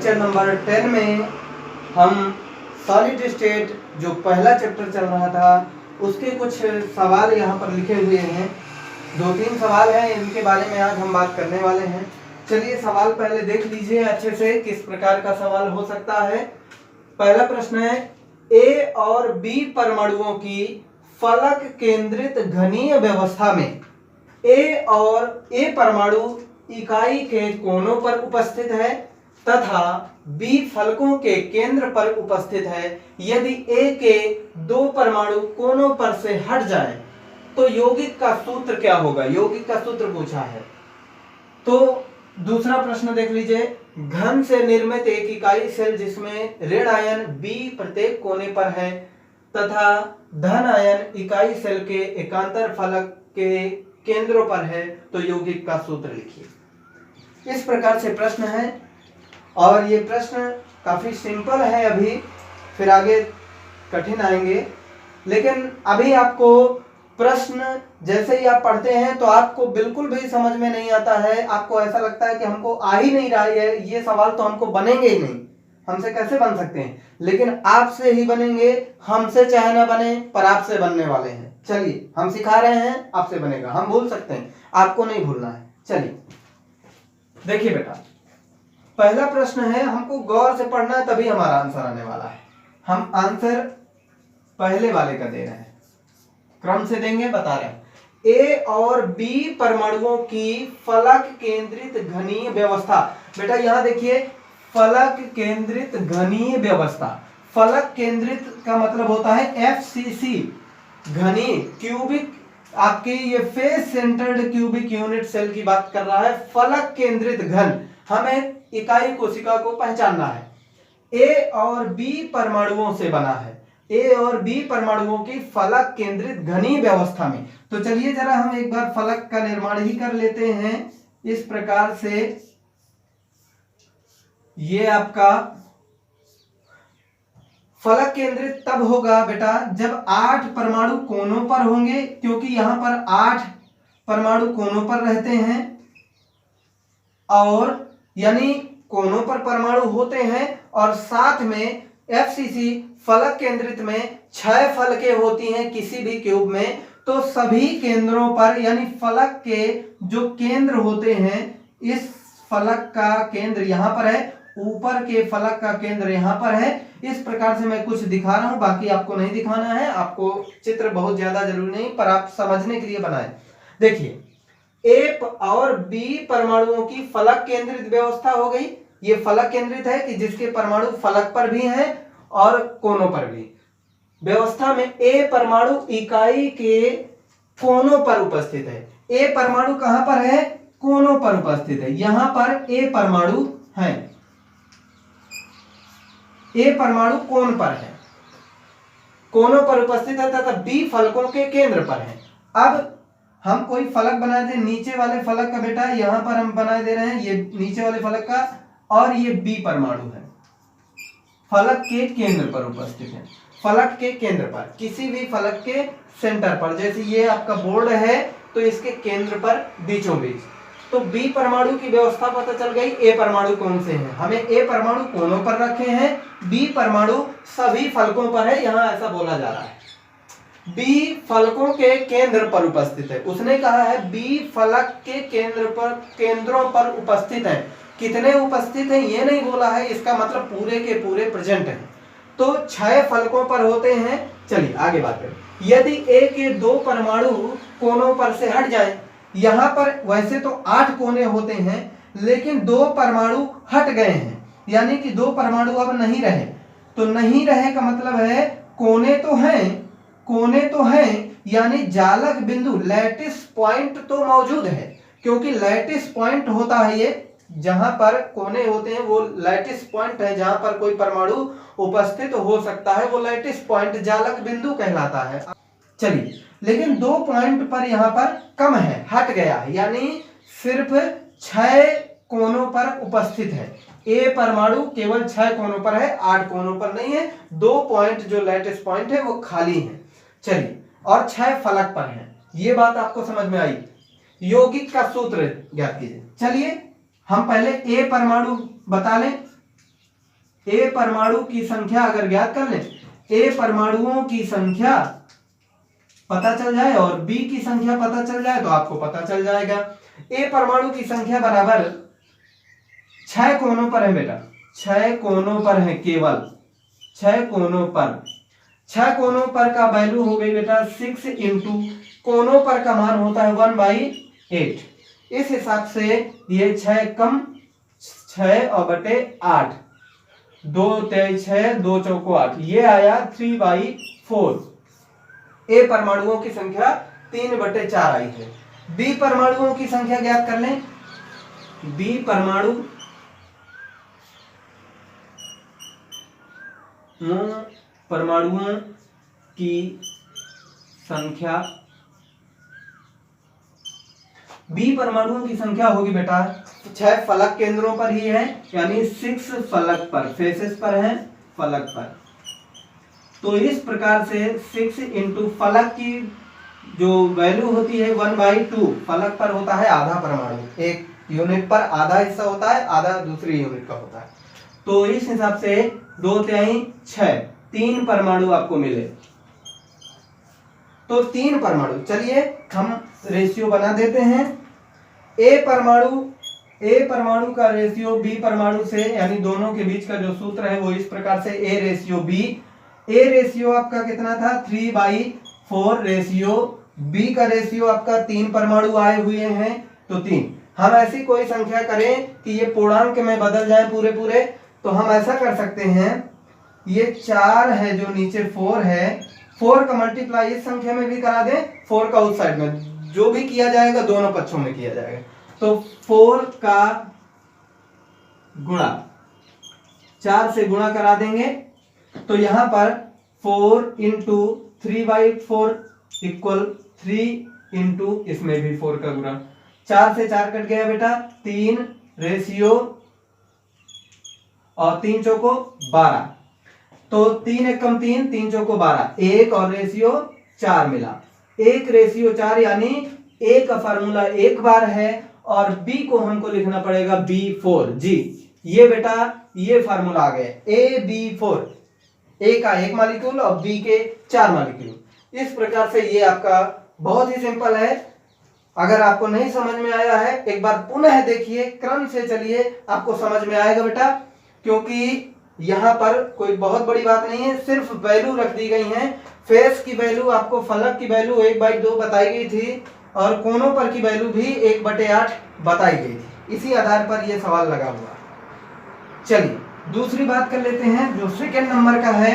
Lecture number 10 में हम solid state जो पहला चैप्टर चल रहा था उसके कुछ सवाल यहाँ पर लिखे हुए हैं। 2-3 सवाल हैं, इनके बारे में आज हम बात करने वाले हैं। चलिए सवाल पहले देख लीजिए अच्छे से, किस प्रकार का सवाल हो सकता है। पहला प्रश्न है, ए और बी परमाणुओं की फलक केंद्रित घनीय व्यवस्था में ए परमाणु इकाई के कोनों पर उपस्थित है तथा बी फलकों के केंद्र पर उपस्थित है। यदि ए के 2 परमाणु कोनों पर से हट जाए तो यौगिक का सूत्र क्या होगा? यौगिक का सूत्र पूछा है। तो दूसरा प्रश्न देख लीजिए, घन से निर्मित एक इकाई सेल जिसमें ऋण आयन बी प्रत्येक कोने पर है तथा धन आयन इकाई सेल के एकांतर फलक के केंद्रों पर है, तो यौगिक का सूत्र लिखिए। इस प्रकार से प्रश्न है और ये प्रश्न काफी सिंपल है अभी, फिर आगे कठिन आएंगे। लेकिन अभी आपको प्रश्न जैसे ही आप पढ़ते हैं तो आपको बिल्कुल भी समझ में नहीं आता है, आपको ऐसा लगता है कि हमको आ ही नहीं रहा है, ये सवाल तो हमको बनेंगे ही नहीं, हमसे कैसे बन सकते हैं। लेकिन आपसे ही बनेंगे, हमसे चाहे ना बने पर आपसे बनने वाले हैं। चलिए हम सिखा रहे हैं, आपसे बनेगा। हम भूल सकते हैं, आपको नहीं भूलना है। चलिए देखिए बेटा, पहला प्रश्न है, हमको गौर से पढ़ना है तभी हमारा आंसर आने वाला है। हम आंसर पहले वाले का दे रहे हैं, क्रम से देंगे, बता रहे हैं। ए और बी परमाणुओं की फलक केंद्रित घनीय व्यवस्था। बेटा यहां देखिए, फलक केंद्रित घनीय व्यवस्था। फलक केंद्रित का मतलब होता है FCC, घनीय क्यूबिक, आपकी ये face centred cubic unit cell की बात कर रहा है। फलक केंद्रित घन, हमें इकाई कोशिका को पहचानना है। ए और बी परमाणुओं से बना है, ए और बी परमाणुओं की फलक केंद्रित घनीय व्यवस्था में। तो चलिए जरा हम एक बार फलक का निर्माण ही कर लेते हैं। इस प्रकार से ये आपका फलक केंद्रित तब होगा बेटा जब 8 परमाणु कोनों पर होंगे, क्योंकि यहां पर 8 परमाणु कोनों पर रहते हैं, और यानी कोनों पर परमाणु होते हैं और साथ में FCC फलक केंद्रित में 6 फलकें होती हैं किसी भी क्यूब में। तो सभी केंद्रों पर, यानी फलक के जो केंद्र होते हैं, इस फलक का केंद्र यहां पर है, ऊपर के फलक का केंद्र यहां पर है। इस प्रकार से मैं कुछ दिखा रहा हूं, बाकी आपको नहीं दिखाना है। आपको चित्र बहुत ज्यादा जरूरी नहीं, पर आप समझने के लिए बनाए। देखिए, ए और बी परमाणुओं की फलक केंद्रित व्यवस्था हो गई। ये फलक केंद्रित है कि जिसके परमाणु फलक पर भी हैं और कोनों पर भी। व्यवस्था में ए परमाणु इकाई के कोनों पर उपस्थित है। ए परमाणु कहां पर है? कोनों पर उपस्थित है। यहां पर ए परमाणु है, ए परमाणु कोण पर है, कोनों पर उपस्थित है तथा बी फलकों के केंद्र पर है। अब हम कोई फलक बना दे, नीचे वाले फलक का बेटा यहां पर हम बना दे रहे हैं, ये नीचे वाले फलक का, और ये बी परमाणु है, फलक के केंद्र पर उपस्थित है। फलक के केंद्र पर, किसी भी फलक के सेंटर पर, जैसे ये आपका बोर्ड है तो इसके केंद्र पर बीचों बीच। तो बी परमाणु की व्यवस्था पता चल गई। ए परमाणु कौन से हैं? हमें ए परमाणु कोनों पर रखे हैं, बी परमाणु सभी फलकों पर है, यहां ऐसा बोला जा रहा है। बी फलकों के केंद्र पर उपस्थित है। उसने कहा है बी फलक के केंद्रों पर उपस्थित है। कितने उपस्थित हैं ये नहीं बोला है, इसका मतलब पूरे के पूरे प्रेजेंट है। तो 6 फलकों पर होते हैं। चलिए आगे बात करें। यदि ए के 2 परमाणु कोनों पर से हट जाएं, यहां पर वैसे तो 8 कोने होते हैं, लेकिन 2 परमाणु हट गए हैं, यानी कि 2 परमाणु अब नहीं रहे। तो नहीं रहे का मतलब है कोने तो हैं, कोने तो हैं, यानी जालक बिंदु, लैटिस पॉइंट तो मौजूद है। क्योंकि लैटिस पॉइंट होता है ये, जहां पर कोने होते हैं वो लैटिस पॉइंट है, जहां पर कोई परमाणु उपस्थित हो सकता है, वो लैटिस पॉइंट जालक बिंदु कहलाता है। चलिए, लेकिन 2 पॉइंट पर यहां पर कम है, हट गया है, यानी सिर्फ 6 कोनों पर उपस्थित है। ए परमाणु केवल 6 कोनों पर है, 8 कोनों पर नहीं है। 2 पॉइंट जो लैटिस पॉइंट है वो खाली है। चलिए, और 6 फलक पर है। ये बात आपको समझ में आई। यौगिक का सूत्र ज्ञात कीजिए। चलिए हम पहले ए परमाणु बता लें। ए परमाणु की संख्या अगर ज्ञात कर लें, ए परमाणुओं की संख्या पता चल जाए और बी की संख्या पता चल जाए तो आपको पता चल जाएगा। ए परमाणु की संख्या बराबर 6 कोनों पर है बेटा, 6 कोनों पर है, केवल 6 कोनों पर। 6 कोनों पर का वैल्यू हो गई बेटा 6 इंटू कोनों पर का मान होता है 1/8। इस हिसाब से ये 6 कम 6 और बटे 8, 2 तेज 6, 2 चौको 8, ये आया 3/4। ए परमाणुओं की संख्या 3/4 आई है। बी परमाणुओं की संख्या ज्ञात कर लें। बी परमाणुओं की संख्या, बी परमाणुओं की संख्या होगी बेटा 6 फलक केंद्रों पर ही है, यानी 6 फलक पर, फेसेस पर है, फलक पर। तो इस प्रकार से 6 इंटू फलक की जो वैल्यू होती है 1/2, फलक पर होता है आधा परमाणु, एक यूनिट पर आधा हिस्सा होता है, आधा दूसरी यूनिट का होता है। तो इस हिसाब से 2 तिहाई 6, 3 परमाणु आपको मिले। तो 3 परमाणु, चलिए हम रेशियो बना देते हैं। ए परमाणु का रेशियो बी परमाणु से, यानी दोनों के बीच का जो सूत्र है वो इस प्रकार से A ratio B. A ratio आपका कितना था 3/4 रेशियो, बी का रेशियो आपका 3 परमाणु आए हुए हैं तो 3। हम ऐसी कोई संख्या करें कि ये पूर्णांक में बदल जाए पूरे पूरे, तो हम ऐसा कर सकते हैं, ये 4 है जो नीचे 4 है, 4 का मल्टीप्लाई इस संख्या में भी करा दें, 4 का उस साइड में, जो भी किया जाएगा दोनों पक्षों में किया जाएगा। तो 4 का गुणा 4 से गुणा करा देंगे, तो यहां पर 4 इंटू 3/4 इक्वल 3 इंटू इसमें भी 4 का गुणा, 4 से 4 कट गया बेटा, 3 रेशियो और 3 चौको 12, तो 3 एकम 3, 3 चौको 12, 1 और रेशियो 4 मिला, 1 रेशियो 4, यानी ए का फार्मूला 1 बार है और बी को हमको लिखना पड़ेगा B4 जी। ये बेटा ये फार्मूला आ गया AB4, ए का 1 मॉलिक्यूल और बी के 4 मॉलिक्यूल। इस प्रकार से ये आपका बहुत ही सिंपल है। अगर आपको नहीं समझ में आया है एक बार पुनः देखिए, क्रम से चलिए, आपको समझ में आएगा बेटा, क्योंकि यहाँ पर कोई बहुत बड़ी बात नहीं है, सिर्फ वैल्यू रख दी गई है। फेस की वैल्यू आपको, फलक की वैल्यू 1/2 बताई गई थी और कोनों पर की वैल्यू भी 1/8 बताई गई थी। इसी आधार पर यह सवाल लगा हुआ। चलिए दूसरी बात कर लेते हैं जो सेकंड नंबर का है।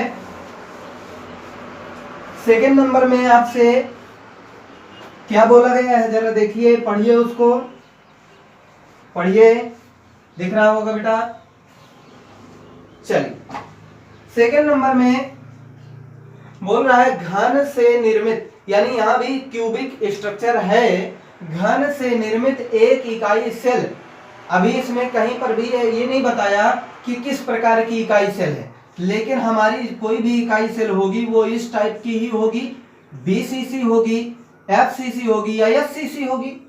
सेकंड नंबर में आपसे क्या बोला गया है, जरा देखिए, पढ़िए उसको, पढ़िए, दिख रहा होगा बेटा। चलिए सेकंड नंबर में बोल रहा है घन से निर्मित, यानी यहां भी क्यूबिक स्ट्रक्चर है, घन से निर्मित एक इकाई सेल। अभी इसमें कहीं पर भी ये नहीं बताया कि किस प्रकार की इकाई सेल है, लेकिन हमारी कोई भी इकाई सेल होगी वो इस टाइप की ही होगी, BCC होगी, FCC होगी या SCC होगी।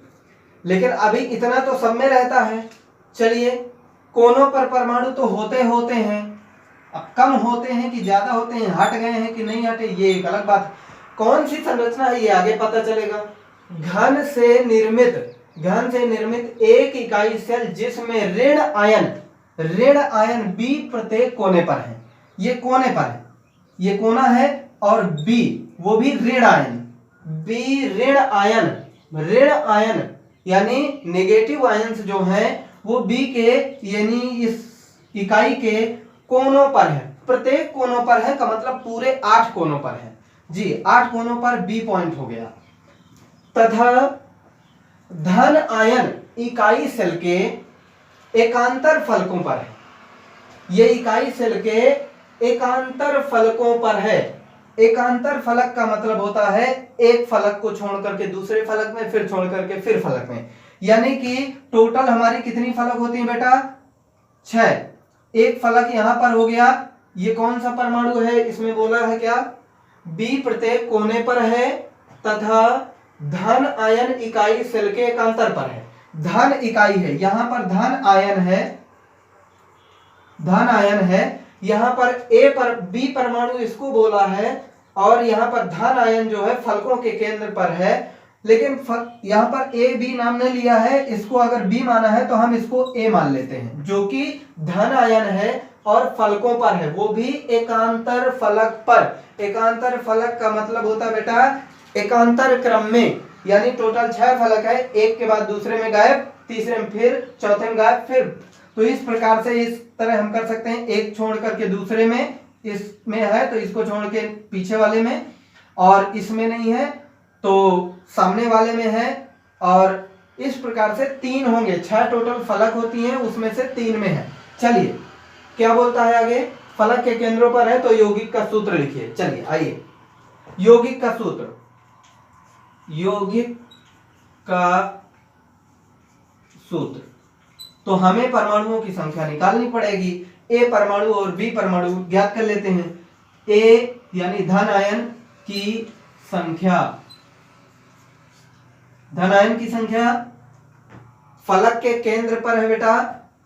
लेकिन अभी इतना तो सब में रहता है। चलिए कोनों पर परमाणु तो होते होते हैं, अब कम होते हैं कि ज्यादा होते हैं, हट गए हैं कि नहीं हटे, ये एक अलग बात। कौन सी संरचना है ये आगे पता चलेगा। घन से निर्मित एक इकाई सेल जिसमें ऋण आयन B प्रत्येक कोने पर है, ये कोने पर है, ये कोना है, और B वो भी ऋण आयन, B ऋण आयन यानी नेगेटिव आयंस जो हैं वो B के, यानी इस इकाई के कोनों पर है, प्रत्येक कोनों पर है का मतलब पूरे 8 कोनों पर है जी, 8 कोनों पर B पॉइंट हो गया। तथा धन आयन इकाई सेल के एकांतर फलकों पर है, ये इकाई सेल के एकांतर फलकों पर है। एकांतर फलक का मतलब होता है एक फलक को छोड़ करके दूसरे फलक में, फिर छोड़ करके फिर फलक में, यानी कि टोटल हमारी कितनी फलक होती है बेटा 6। एक फलक यहां पर हो गया, ये कौन सा परमाणु है, इसमें बोला है क्या, B प्रत्येक कोने पर है तथा धन आयन इकाई सेल के एकांतर पर है। धन इकाई है, यहां पर धन आयन है, यहाँ पर बी परमाणु इसको बोला है, और यहाँ पर धन आयन जो है फलकों के केंद्र पर है, लेकिन यहाँ पर ए बी नाम ने लिया है, इसको अगर बी माना है तो हम इसको ए मान लेते हैं, जो कि धन आयन है और फलकों पर है, वो भी एकांतर फलक पर। एकांतर फलक का मतलब होता है बेटा एकांतर क्रम में, यानी टोटल 6 फलक है, एक के बाद दूसरे में गायब, तीसरे में फिर, चौथे में गायब, फिर। तो इस प्रकार से इस तरह हम कर सकते हैं, एक छोड़ करके दूसरे में, इसमें है तो इसको छोड़ के पीछे वाले में, और इसमें नहीं है तो सामने वाले में है, और इस प्रकार से 3 होंगे। 6 टोटल फलक होती हैं, उसमें से 3 में है। चलिए क्या बोलता है आगे, फलक के केंद्रों पर है तो यौगिक का सूत्र लिखिए। चलिए आइए, यौगिक का सूत्र, यौगिक का सूत्र, तो हमें परमाणुओं की संख्या निकालनी पड़ेगी। ए परमाणु और बी परमाणु ज्ञात कर लेते हैं। ए यानी धन आयन की संख्या, धन आयन की संख्या फलक के केंद्र पर है बेटा,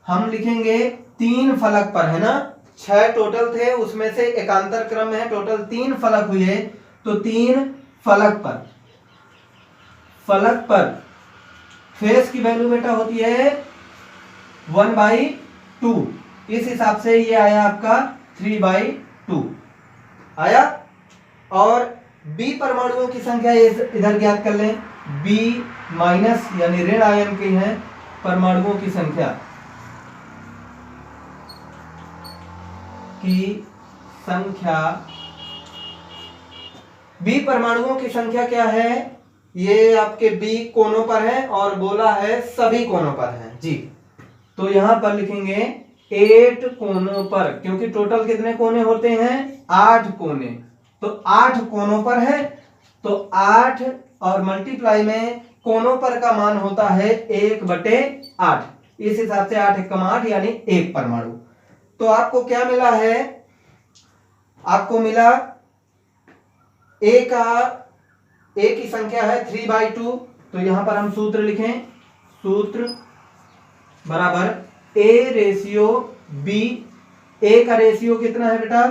हम लिखेंगे 3 फलक पर है ना, 6 टोटल थे, उसमें से एकांतर क्रम में है, टोटल 3 फलक हुए, तो 3 फलक पर, फलक पर फेस की वैल्यू बेटा होती है 1/2, इस हिसाब से ये आया आपका 3/2 आया। और बी परमाणुओं की संख्या इधर ज्ञात कर लें, बी माइनस यानी ऋण आयन की है परमाणुओं की संख्या, बी परमाणुओं की संख्या क्या है, ये आपके बी कोनों पर है और बोला है सभी कोनों पर है जी, तो यहां पर लिखेंगे 8 कोनों पर, क्योंकि टोटल कितने कोने होते हैं, 8 कोने, तो 8 कोनों पर है, तो 8 और मल्टीप्लाई में कोनों पर का मान होता है 1/8, इस हिसाब से 8 × 8 यानी 1 परमाणु। तो आपको क्या मिला है, आपको मिला ए की संख्या है 3/2, तो यहां पर हम सूत्र लिखें, सूत्र बराबर ए रेशियो बी, ए का रेशियो कितना है बेटा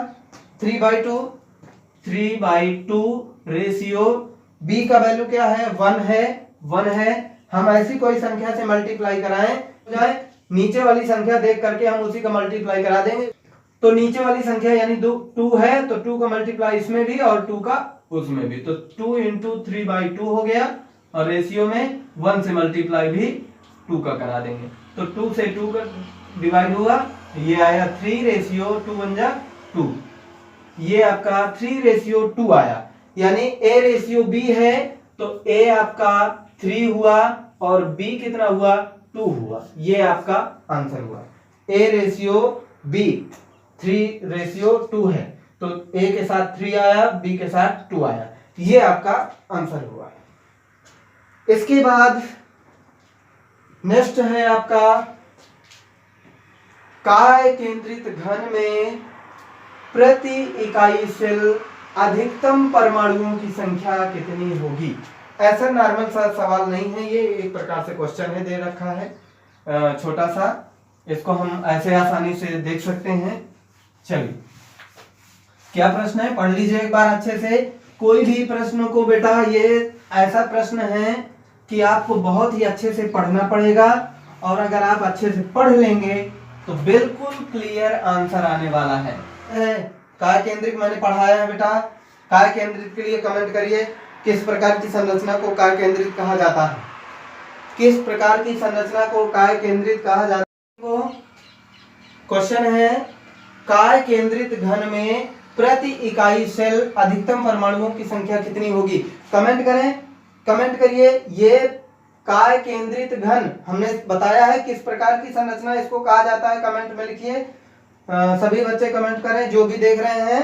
3/2, 3/2 रेशियो बी का वैल्यू क्या है 1 है, हम ऐसी कोई संख्या से मल्टीप्लाई कराएं जाए, नीचे वाली संख्या देख करके हम उसी का मल्टीप्लाई करा देंगे। तो नीचे वाली संख्या यानी 2 है, तो 2 का मल्टीप्लाई इसमें भी और 2 का उसमें भी, तो 2 × 3/2 हो गया, और रेशियो में 1 से मल्टीप्लाई भी 2 का करा देंगे, तो 2 से 2 का डिवाइड हुआ, ये आया 3:2 ये आपका 3:2 आया, यानी ए रेशियो बी है, तो ए आपका 3 हुआ और बी कितना हुआ 2 हुआ, ये आपका आंसर हुआ। ए रेशियो बी 3:2 है, तो ए के साथ 3 आया, बी के साथ 2 आया, ये आपका आंसर हुआ। इसके बाद नेक्स्ट है आपका काय केंद्रित घन में प्रति इकाई सेल अधिकतम परमाणुओं की संख्या कितनी होगी। ऐसा नॉर्मल सा सवाल नहीं है, ये एक प्रकार से क्वेश्चन है, दे रखा है छोटा सा, इसको हम ऐसे आसानी से देख सकते हैं। चलिए क्या प्रश्न है पढ़ लीजिए एक बार अच्छे से। कोई भी प्रश्न को बेटा, ये ऐसा प्रश्न है कि आपको बहुत ही अच्छे से पढ़ना पड़ेगा, और अगर आप अच्छे से पढ़ लेंगे तो बिल्कुल क्लियर आंसर आने वाला है। काय केंद्रित मैंने पढ़ाया है बेटा, काय केंद्रित के लिए कमेंट करिए, किस प्रकार की संरचना को काय केंद्रित कहा जाता है, किस प्रकार की संरचना को काय केंद्रित कहा जाता है। क्वेश्चन है काय केंद्रित घन में प्रति इकाई सेल अधिकतम परमाणुओं की संख्या कितनी होगी। कमेंट करें, कमेंट करिए। ये काय केंद्रित घन हमने बताया है किस प्रकार की संरचना इसको कहा जाता है, कमेंट में लिखिए। सभी बच्चे कमेंट करें जो भी देख रहे हैं।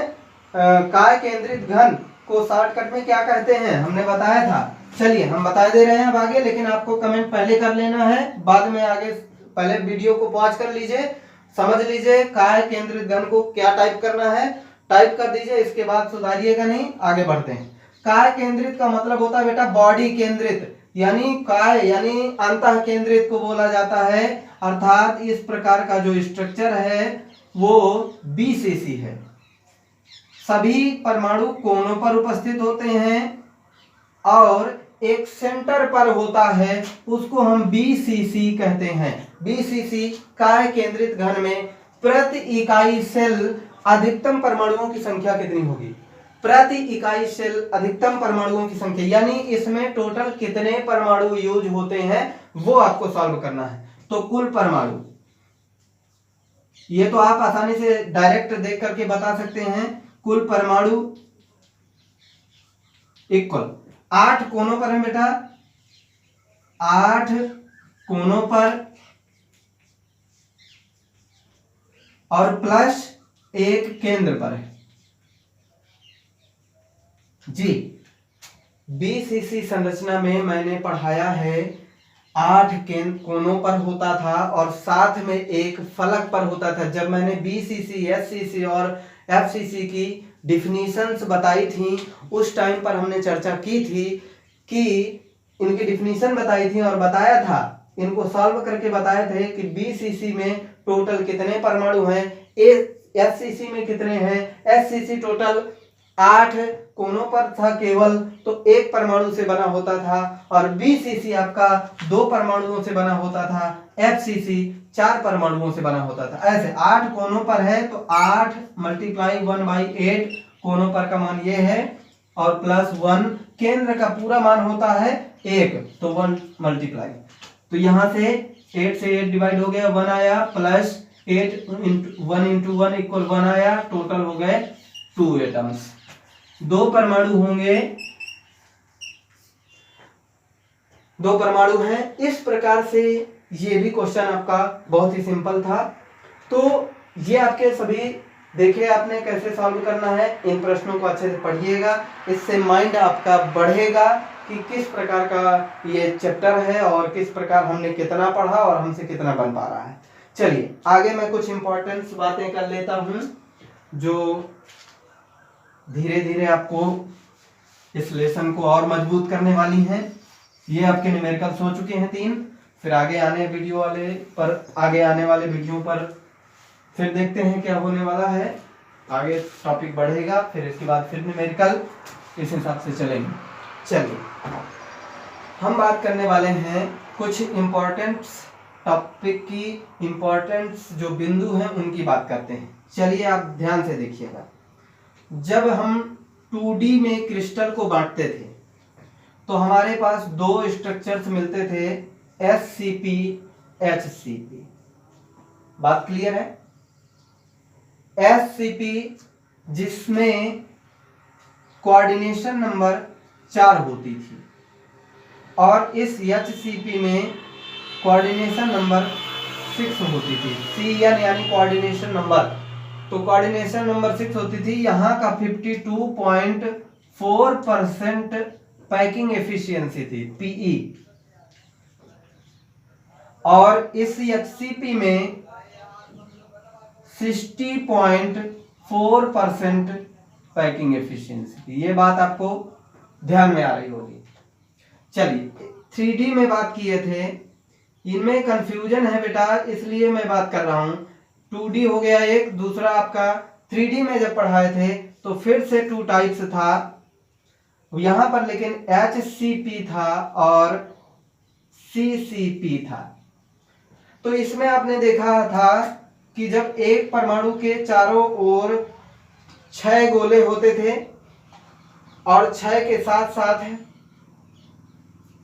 काय केंद्रित घन को शॉर्टकट में क्या कहते हैं हमने बताया था। चलिए हम बता दे रहे हैं अब आगे, लेकिन आपको कमेंट पहले कर लेना है, बाद में आगे पहले वीडियो को पॉज कर लीजिए, समझ लीजिए काय केंद्रित घन को क्या टाइप करना है, टाइप कर दीजिए, इसके बाद सुधारिएगा नहीं, आगे बढ़ते हैं। काय केंद्रित का मतलब होता है बेटा बॉडी केंद्रित, यानी काय यानी अंतः केंद्रित को बोला जाता है, अर्थात इस प्रकार का जो स्ट्रक्चर है वो BCC है। सभी परमाणु कोनों पर उपस्थित होते हैं और एक सेंटर पर होता है, उसको हम BCC कहते हैं। BCC काय केंद्रित घन में प्रति इकाई सेल अधिकतम परमाणुओं की संख्या कितनी होगी? प्रति इकाई सेल अधिकतम परमाणुओं की संख्या, यानी इसमें टोटल कितने परमाणु यूज होते हैं वो आपको सॉल्व करना है। तो कुल परमाणु, ये तो आप आसानी से डायरेक्ट देख करके बता सकते हैं। कुल परमाणु इक्वल 8 कोनों पर है बेटा, 8 कोनों पर और प्लस 1 केंद्र पर है जी। BCC संरचना में मैंने पढ़ाया है 8 कोनों पर होता था और साथ में एक फलक पर होता था। जब मैंने BCC, SCC और FCC की डिफिनीशंस बताई थी उस टाइम पर हमने चर्चा की थी कि इनकी डिफिनीशन बताई थी और बताया था, इनको सॉल्व करके बताए थे कि BCC में टोटल कितने परमाणु हैं, FCC में कितने हैं। SCC टोटल 8 कोनों पर था केवल, तो एक परमाणु से बना होता था और BCC आपका 2 परमाणुओं से बना होता था, FCC 4 परमाणुओं से बना होता था। ऐसे 8 कोनों पर है तो 8 × 1/8 कोनों पर का मान ये है और प्लस 1 केंद्र का पूरा मान होता है 1, तो 1 मल्टीप्लाई, तो यहां से 8 से 8 डिवाइड हो गया, 1 आया, प्लस 8 1 × 1 = 1 आया, टोटल हो गए 2 एटम्स। 2 परमाणु होंगे, 2 परमाणु हैं। इस प्रकार से ये भी क्वेश्चन आपका बहुत ही सिंपल था। तो ये आपके सभी देखिए आपने कैसे सॉल्व करना है, इन प्रश्नों को अच्छे से पढ़िएगा, इससे माइंड आपका बढ़ेगा कि किस प्रकार का ये चैप्टर है और किस प्रकार हमने कितना पढ़ा और हमसे कितना बन पा रहा है। चलिए आगे मैं कुछ इंपॉर्टेंट बातें कर लेता हूं जो धीरे धीरे आपको इस लेसन को और मजबूत करने वाली हैं। ये आपके न्यूमेरिकल्स हो चुके हैं 3, फिर आगे आने वाले वीडियो पर फिर देखते हैं क्या होने वाला है। आगे टॉपिक बढ़ेगा, फिर इसके बाद फिर न्यूमेरिकल, इस हिसाब से चलेंगे। चलिए हम बात करने वाले हैं कुछ इम्पोर्टेंट टॉपिक की, इम्पोर्टेंट जो बिंदु हैं उनकी बात करते हैं। चलिए आप ध्यान से देखिएगा। जब हम 2D में क्रिस्टल को बांटते थे तो हमारे पास 2 स्ट्रक्चर्स मिलते थे, SCP, HCP। बात क्लियर है? SCP जिसमें कोऑर्डिनेशन नंबर 4 होती थी और इस HCP में कोऑर्डिनेशन नंबर 6 होती थी। CN यानी कोऑर्डिनेशन नंबर, तो कोऑर्डिनेशन नंबर 6 होती थी। यहाँ का 52.4% पैकिंग एफिशिएंसी थी, PE, और इस HCP में 60.4% पैकिंग एफिशिएंसी थी। ये बात आपको ध्यान में आ रही होगी। चलिए 3D में बात किए थे, इनमें कंफ्यूजन है बेटा, इसलिए मैं बात कर रहा हूं। 2D हो गया एक, दूसरा आपका 3D में जब पढ़ाए थे तो फिर से 2 टाइप्स था यहां पर, लेकिन HCP था और CCP था। तो इसमें आपने देखा था कि जब एक परमाणु के चारों ओर 6 गोले होते थे और 6 के साथ साथ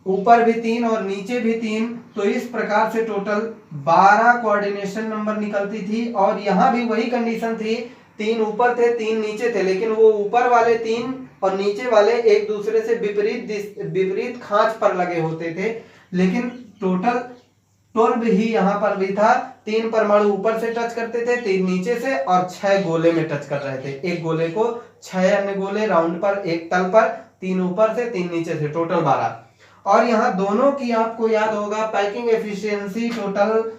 ऊपर भी 3 और नीचे भी 3, तो इस प्रकार से टोटल 12 कोऑर्डिनेशन नंबर निकलती थी। और यहां भी वही कंडीशन थी, 3 ऊपर थे 3 नीचे थे, लेकिन वो ऊपर वाले 3 और नीचे वाले एक दूसरे से विपरीत खांच पर लगे होते थे। लेकिन टोटल 12 ही यहाँ पर भी था, 3 परमाणु ऊपर से टच करते थे, 3 नीचे से, और 6 गोले में टच कर रहे थे। एक गोले को 6 अन्य गोले राउंड पर, एक तल पर, 3 ऊपर से 3 नीचे से, टोटल 12। और यहाँ दोनों की आपको याद होगा पैकिंग एफिशिएंसी टोटल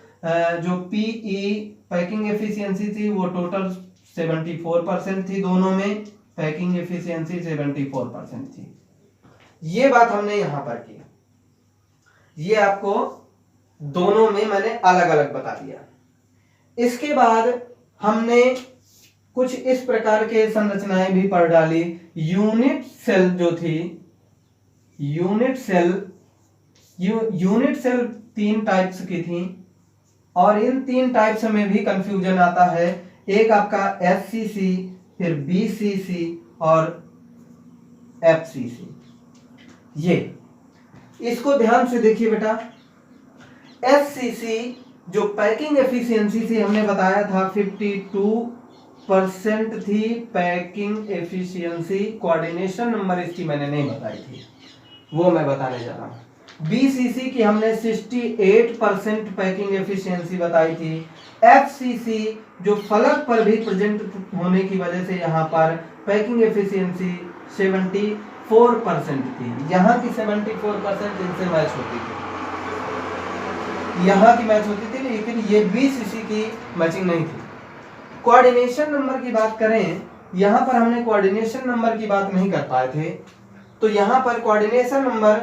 जो PE पैकिंग एफिशिएंसी थी वो टोटल 74% थी। दोनों में पैकिंग एफिशिएंसी 74% थी। ये बात हमने यहां पर की, ये आपको दोनों में मैंने अलग अलग बता दिया। इसके बाद हमने कुछ इस प्रकार के संरचनाएं भी पढ़ डाली। यूनिट सेल जो थी, यूनिट सेल 3 टाइप्स की थी और इन 3 टाइप्स में भी कंफ्यूजन आता है। एक आपका SCC, फिर BCC और FCC। ये इसको ध्यान से देखिए बेटा। SCC जो पैकिंग एफिशिएंसी थी हमने बताया था 52% थी पैकिंग एफिशिएंसी। कोऑर्डिनेशन नंबर इसकी मैंने नहीं बताई थी, वो मैं बताने जा रहा हूं। BCC की हमने 68% पैकिंग एफिशिएंसी बताई थी। FCC जो फलक पर भी प्रेजेंट होने की वजह से यहाँ पर पैकिंग एफिशिएंसी 74% थी। यहाँ की 74% इनसे मैच होती थी, यहाँ की मैच होती थी, लेकिन ये BCC की मैचिंग नहीं थी। कोऑर्डिनेशन नंबर की बात करें, यहाँ पर हमने कोऑर्डिनेशन नंबर की बात नहीं कर पाए थे, तो यहाँ पर कोऑर्डिनेशन नंबर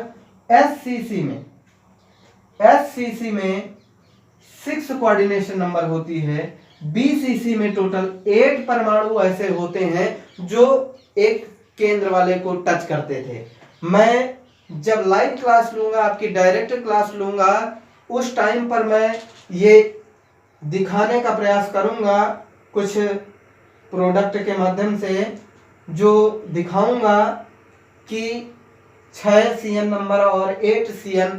SCC में 6 कोऑर्डिनेशन नंबर होती है। BCC में टोटल 8 परमाणु ऐसे होते हैं जो एक केंद्र वाले को टच करते थे। मैं जब लाइव क्लास लूंगा, आपकी डायरेक्ट क्लास लूंगा, उस टाइम पर मैं ये दिखाने का प्रयास करूंगा कुछ प्रोडक्ट के माध्यम से, जो दिखाऊंगा कि 6 CN नंबर और 8 CN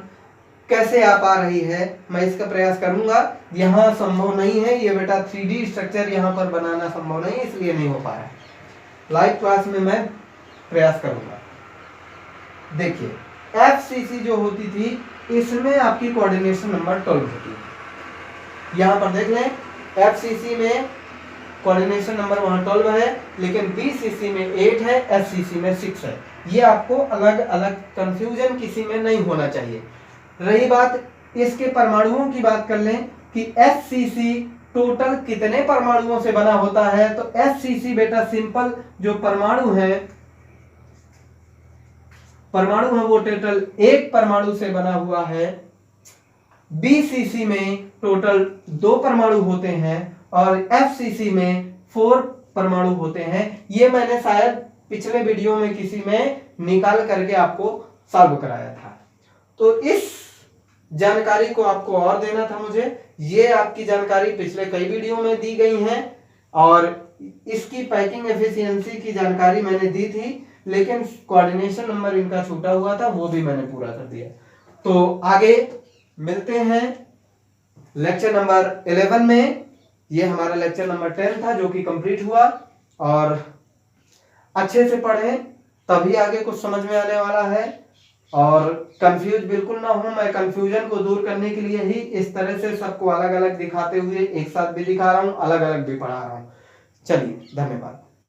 कैसे आ पा रही है, मैं इसका प्रयास करूंगा। यहाँ संभव नहीं है, ये बेटा 3D स्ट्रक्चर यहाँ पर बनाना संभव नहीं, इसलिए नहीं हो पाया। लाइव क्लास में मैं प्रयास करूंगा। देखिए FCC जो होती थी, इसमें आपकी कोऑर्डिनेशन नंबर 12 होती है। यहाँ पर देख लें, FCC में कोऑर्डिनेशन नंबर वहां 12 है, लेकिन BCC में 8 है, SCC में 6 है। ये आपको अलग अलग कंफ्यूजन किसी में नहीं होना चाहिए। रही बात इसके परमाणुओं की बात कर लें कि SCC टोटल कितने परमाणुओं से बना होता है, तो SCC बेटा सिंपल जो परमाणु है वो टोटल 1 परमाणु से बना हुआ है। BCC में टोटल 2 परमाणु होते हैं और FCC में 4 परमाणु होते हैं। ये मैंने शायद पिछले वीडियो में किसी में निकाल करके आपको सॉल्व कराया था, तो इस जानकारी को आपको और देना था मुझे। ये आपकी जानकारी पिछले कई वीडियो में दी गई है और इसकी पैकिंग एफिशिएंसी की जानकारी मैंने दी थी, लेकिन कोऑर्डिनेशन नंबर इनका छूटा हुआ था, वो भी मैंने पूरा कर दिया। तो आगे मिलते हैं लेक्चर नंबर 11 में। ये हमारा लेक्चर नंबर 10 था जो कि कंप्लीट हुआ, और अच्छे से पढ़ें तभी आगे कुछ समझ में आने वाला है। और कंफ्यूज बिल्कुल ना हो, मैं कंफ्यूजन को दूर करने के लिए ही इस तरह से सबको अलग अलग दिखाते हुए एक साथ भी दिखा रहा हूं, अलग अलग भी पढ़ा रहा हूं। चलिए, धन्यवाद।